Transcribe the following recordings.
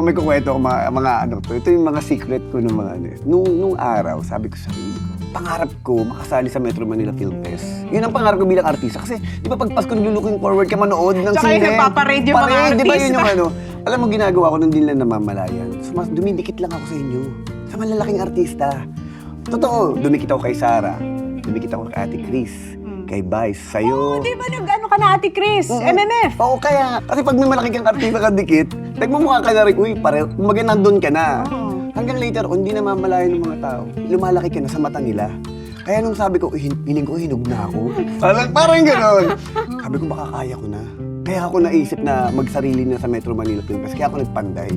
May kukwento ko mga ano to. Ito yung mga secret ko ng mga ano. Nung araw, sabi ko sa sarili ko, pangarap ko makasali sa Metro Manila Film Fest. Yun ang pangarap ko bilang artista. Kasi di ba pag Pasko looking forward ka manood ng Tsaka sine. yung nagpaparade yung mga Parade, di ba yun artista? yung ano. Alam mo, ginagawa ko nung din lang namamalayan. Dumidikit lang ako sa inyo. Sa malalaking artista. Totoo, dumikit ako kay Sarah. Dumikit ako kay Ate Chris. Kay Vice, sa'yo. Di ba nag-ano ka na, Ate Chris? MMF? Oo, kaya. Kasi pag may malaki kang artista kadikit, nagmumukha ka na rin, uy, kumbaga nandun ka na. Hanggang later on, hindi na mamalayan ng mga tao. Lumalaki ka na sa mata nila. Kaya nung sabi ko, piling ko hinog na ako. Parang gano'n. Sabi ko, baka kaya ko na. Kaya ako naisip na magsarili na sa Metro Manila Film Fest. Kaya ako nagpanday.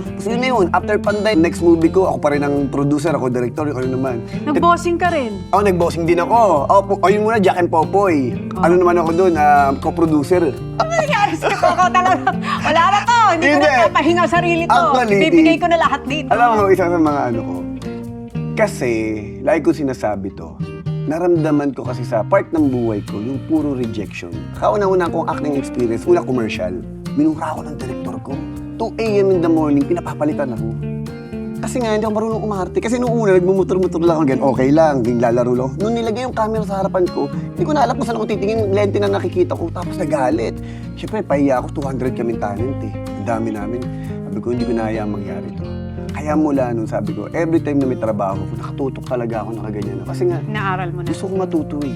Tapos yun na yun, after Panday, next movie ko, ako pa rin ang producer, ako director, ano naman. Nag-bossing ka rin? Ako, nag-bossing din ako. Yun muna, Jack and Popoy. Ano naman ako doon, co-producer. Ano nangyari sa Coco talaga? Wala na to, hindi ko Hindi. na papahinga sarili to. Actually, Bibigay ko na lahat dito. Alam mo, isa sa mga ano ko. Kasi, lagi ko sinasabi to, naramdaman ko kasi sa part ng buhay ko, yung puro rejection. Kauna-una akong acting experience, una commercial. Minura ako ng director ko. 2 a.m. in the morning, pinapapalitan ako. Kasi nga, hindi ako marunong umarte. Kasi nung una, nagmumotor-motor lang ako, ganyan, okay lang, din lalaro lang. Nung nilagay yung camera sa harapan ko, hindi ko na alam kung saan ako titingin, lente na nakikita ko, tapos nagalit. Siyempre, pahiya ako, 200 kaming talent eh. Ang dami namin. Sabi ko, hindi ko na hayaan mangyari to. Kaya mula nun, sabi ko, every time na may trabaho ko, nakatutok talaga ako nakaganyan. Kasi nga, Naaral mo na. gusto ko matuto eh.